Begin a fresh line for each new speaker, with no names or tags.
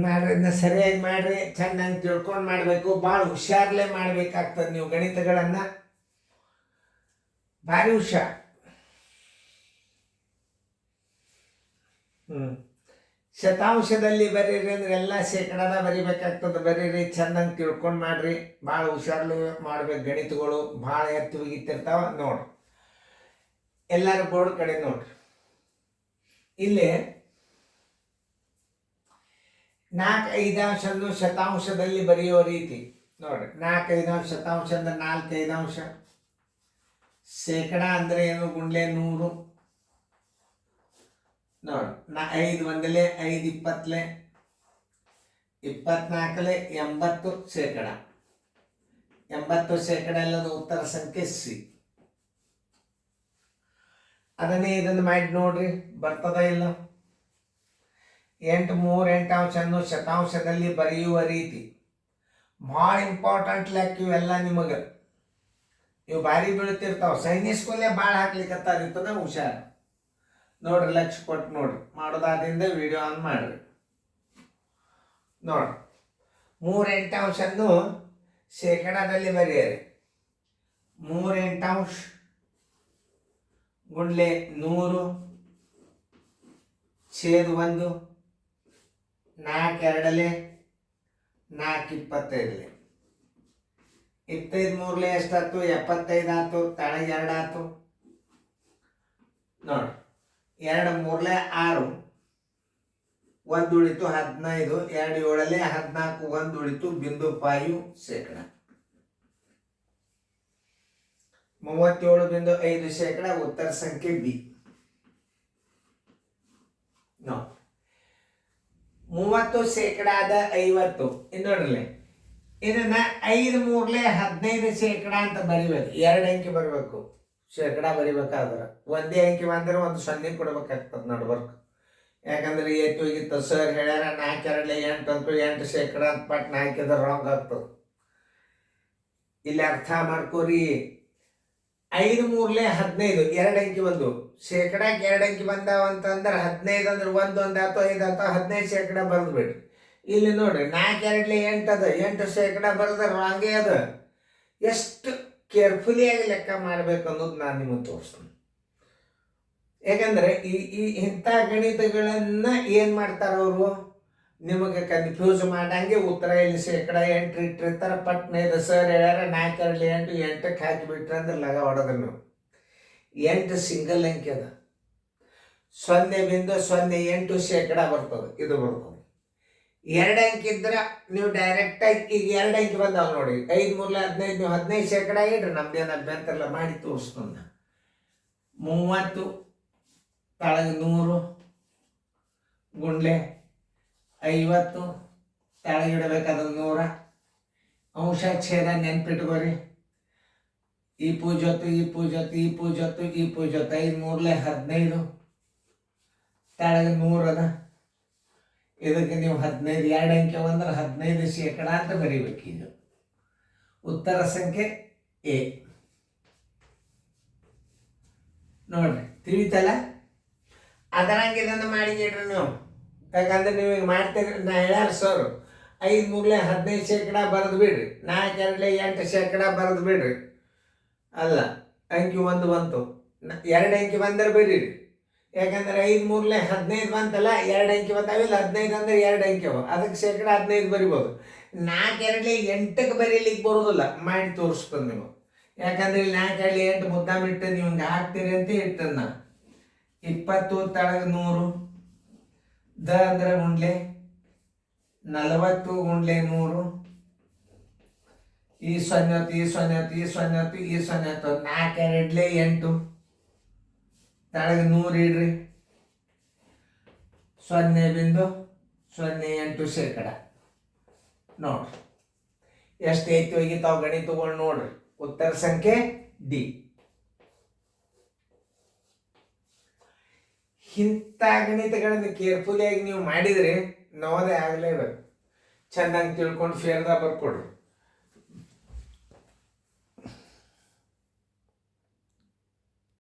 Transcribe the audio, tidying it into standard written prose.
ಮಾಡೋದನ್ನ ಸರಿಯಾಗಿ ಮಾಡ್ರಿ, ಚೆನ್ನಾಗಿ ತಿಳ್ಕೊಂಡು ಮಾಡಬೇಕು, ಭಾಳ ಹುಷಾರಲ್ಲೇ ಮಾಡಬೇಕಾಗ್ತದೆ. ನೀವು ಗಣಿತಗಳನ್ನು ಭಾರಿ ಹುಷಾರ್. ಶತಾಂಶದಲ್ಲಿ ಬರೀರಿ ಅಂದ್ರೆ ಎಲ್ಲ ಶೇಕಡಾದ ಬರಿಬೇಕಾಗ್ತದೆ. ಬರೀರಿ, ಚೆನ್ನಾಗಿ ತಿಳ್ಕೊಂಡು ಮಾಡ್ರಿ, ಭಾಳ ಹುಷಾರ್ಲು ಮಾಡ್ಬೇಕು. ಗಣಿತಗಳು ಭಾಳ ಎತ್ತಿ ಹೋಗಿತ್ತಿರ್ತಾವ. ನೋಡ್ರಿ, ಎಲ್ಲರೂ ಬೋರ್ಡ್ ಕಡೆ ನೋಡ್ರಿ. ಇಲ್ಲಿ 4 5 ಶತಾಂಶದಲ್ಲಿ ಬರೆಯೋ ರೀತಿ ನೋಡ್ರಿ. 4 5 ಶತಾಂಶ ಅಂದ್ರೆ 4 5. ಶೇಕಡ ಅಂದ್ರೆ ಏನು? ಗುಂಡ್ಲೆ 100 ನೋಡಿ. 5 1 5 20 24 80 ಶೇಕಡ. 80 ಶೇಕಡ ಎಲ್ಲದು ಉತ್ತರ ಸಂಖ್ಯೆ ಸಿ. ಅದನ್ನೇ ಇದನ್ನು ಮಾಡಿ ನೋಡ್ರಿ, ಬರ್ತದ ಇಲ್ಲ? 8 3 8 ಶತಾಂಶದಲ್ಲಿ ಬರೆಯುವ ರೀತಿ ಭಾಳ ಇಂಪಾರ್ಟೆಂಟ್ ಲೆಕ್ಕ ಇವೆಲ್ಲ. ನಿಮಗೆ ಇವು ಭಾರಿ ಬೀಳ್ತಿರ್ತಾವ. ಸೈನ್ಯ ಸ್ಕೂಲೇ ಭಾಳ ಹಾಕ್ಲಿಕ್ಕತ್ತಾರಿರ್ತದ. ಹುಷಾರು ನೋಡ್ರಿ, ಲಕ್ಷ ಕೊಟ್ಟು ನೋಡ್ರಿ. ಮಾಡೋದಾದ್ರಿಂದ ವಿಡಿಯೋ ಆನ್ ಮಾಡ್ರಿ. ನೋಡ್ರಿ, 3 8 ಶೇಕಡಾದಲ್ಲಿ ಬರೆಯಿರಿ. 3 8 ಗುಂಡ್ಲೆ 100 ಛೇದ್ 1 4 2 4 25. 25 3 ಎಷ್ಟಾಯ್ತು? 75 ಆಯ್ತು. ತಳಗೆ 2 ಆಯ್ತು. ನೋಡಿ, 2 3 6 1 ಉಳಿತು 15. 2 7 14 1 ಉಳಿತು 0.5 ಶೇಕಡ. 37.5 ಶೇಕಡ ಉತ್ತರ ಸಂಖ್ಯೆ ಬಿ. 30 ಶೇಕಡಾದ 50. ನೋಡ್ರಲ್ಲ, ಇದನ್ನ 5 3 15 ಶೇಕಡ ಅಂತ ಬರಿಬೇಕು. 2 ಅಂಕಿ ಬರಬೇಕು. ಶೇಕಡ ಬರಿಬೇಕಾದ್ರೆ ಒಂದೇ ಅಂಕಿ ಬಂದ್ರೆ 1 0 ಕೊಡ್ಬೇಕಾಗ್ತದೆ ನಡ್ಬರ್ಕ್. ಯಾಕಂದ್ರೆ ಎತ್ತು ಹೋಗಿತ್ತು ಸರ್ ಹೇಳ್ಯಾರ 4 2 8 ಅಂತ 8 ಶೇಕಡ ಅಂತ ಪಟ್ನ ಹಾಕಿದ್ರೆ ರಾಂಗ್ ಆಗ್ತದೆ. ಇಲ್ಲಿ ಅರ್ಥ ಮಾಡ್ಕೋರಿ. 5 3 15 2 ಅಂಕಿ ಬಂದು ಶೇಕಡಕ್ಕೆ 2 ಅಂಕಿ ಬಂದಾವ ಅಂತಂದ್ರೆ 15 ಅಂದ್ರೆ 1 1 ಆಯ್ತು 5 ಆಯ್ತು 15 ಶೇಕಡ ಬರೆದು ಬಿಡ್ರಿ. ಇಲ್ಲಿ ನೋಡ್ರಿ, 4 2 8 ಅದ. 8 ಶೇಕಡ ಬರೆದ್ರೆ ರಾಂಗೇ ಅದ. ಎಷ್ಟು ಕೇರ್ಫುಲಿಯಾಗಿ ಲೆಕ್ಕ ಮಾಡ್ಬೇಕು ಅನ್ನೋದು ನಾನು ನಿಮಗೆ ತೋರಿಸ್ತೀನಿ. ಯಾಕಂದ್ರೆ ಇಂಥ ಗಣಿತಗಳನ್ನ ಏನ್ ಮಾಡ್ತಾರ ಅವರು? ನಿಮಗೆ ಕನ್ಫ್ಯೂಸ್ ಮಾಡಂಗೆ ಉತ್ತರ ಇಲ್ಲಿ ಶೇಕಡ 8 ಇಟ್ಟಿರ್ತಾರೆ. ಪಟ್ನ ಇದು ಸರ್ ಹೇಳ್ಯಾರ 4 2 8 8ಕ್ಕೆ ಹಾಕಿಬಿಟ್ರೆ ಅಂದ್ರೆ ಲಗ ಹೊಡೆದ್ರೆ ನೀವು 8 ಸಿಂಗಲ್ ಅಂಕಿ ಅದ. 0.08 ಶೇಕಡ ಬರ್ತದೆ. ಇದು ಬರ್ತದೆ. 2 ಅಂಕಿ ಇದ್ರೆ ನೀವು ಡೈರೆಕ್ಟಾಗಿ ಈಗ 2 ಅಂಕಿ ಬಂದಾವ ನೋಡಿ. 5 3 15 ನೀವು 15 ಶೇಕಡ ಇಡ್ರಿ. ನಮ್ದೇನು ಅಭ್ಯಂತರ ಮಾಡಿ ತೋರಿಸ್ತಾನ. 30 ತಳಗ 100 ಗುಂಡ್ಲೆ 50 ತಳಗಿಡಬೇಕಾದ 100 ಅಂಶ ಛೇದ ನೆನ್ಪಿಟ್ಕೋರಿ. ಈ ಪೂಜೊತ್ತು ಈ ಪೂಜೊತ್ತು ಈ ಪೂಜೊತ್ತು ಈ ಪೂಜೊತ್ತು 5 3 15 ತಳಗ 100 ಅದ. ಇದಕ್ಕೆ ನೀವು 15 2 ಅಂಕಿ ಅಂದ್ರೆ 15 ಶೇಕಡ ಅಂತ ಬರೀಬೇಕು. ಇದು ಉತ್ತರ ಸಂಖ್ಯೆ ಎ. ನೋಡ್ರಿ, ತಿಳಿತಲ್ಲ? ಅದರಂಗೆ ಇದನ್ನು ಮಾಡಿದ್ದೀರಿ ನೀವು. ಯಾಕಂದ್ರೆ ನೀವು ಈಗ ಮಾಡ್ತೀರಿ. ನಾ ಹೇಳ್ಯಾರ ಸರ್ 5 3 15 ಶೇಕಡ ಬರೆದು ಬಿಡ್ರಿ. 4 2 8 ಶೇಕಡ ಬರೆದು ಬಿಡ್ರಿ. ಅಲ್ಲ, ಅಂಕಿ 1 ಬಂತು. 2 ಅಂಕಿ ಬಂದರೆ ಬರೀರಿ. ಯಾಕಂದ್ರೆ 5 3 15 ಬಂತಲ್ಲ, 2 ಅಂಕಿ ಬಂದಾವಿಲ್ಲ. 15 ಅಂದ್ರೆ 2 ಅಂಕಿ ಅವ. ಅದಕ್ಕೆ ಶೇಕಡ 15 ಬರಿಬೋದು. 4 2 8ಕ್ಕೆ ಬರೀಲಿಕ್ಕೆ ಬರೋದಿಲ್ಲ. ಮಾಡಿ ತೋರಿಸ್ತಾನೆ ನೀವು. ಯಾಕಂದ್ರೆ ಇಲ್ಲಿ 4 2 8 ಮುದ್ದಾಮಿಟ್ಟು ನೀವು ಹಿಂಗೆ ಹಾಕ್ತೀರಿ ಅಂತ ಇರ್ತದ. 20 ತಳಗ 100 ದ ಅಂದ್ರೆ ಗುಂಡ್ಲೆ 40 ಗುಂಡ್ಲೆ 100 ಈ 0 ಈ 0 ಈ 0 ಈ 0 4 2 8 ತಳಗ 100 ಇಡ್ರಿ. 0.08 ಶೇಕಡ. ನೋಡ್ರಿ, ಎಷ್ಟು ಐತಿ ಹೋಗಿತಾವ ಗಣಿತಗಳು ನೋಡ್ರಿ. ಉತ್ತರ ಸಂಖ್ಯೆ ಡಿ. ಇಂಥ ಗಣಿತಗಳನ್ನು ಕೇರ್ಫುಲಿಯಾಗಿ ನೀವು ಮಾಡಿದರೆ ನವೋದಯ ಆಗಲೇಬೇಕು. ಚೆನ್ನಾಗಿ ತಿಳ್ಕೊಂಡು ಫೇರ್ದಾಗ ಬರ್ಕೊಡ್ರಿ.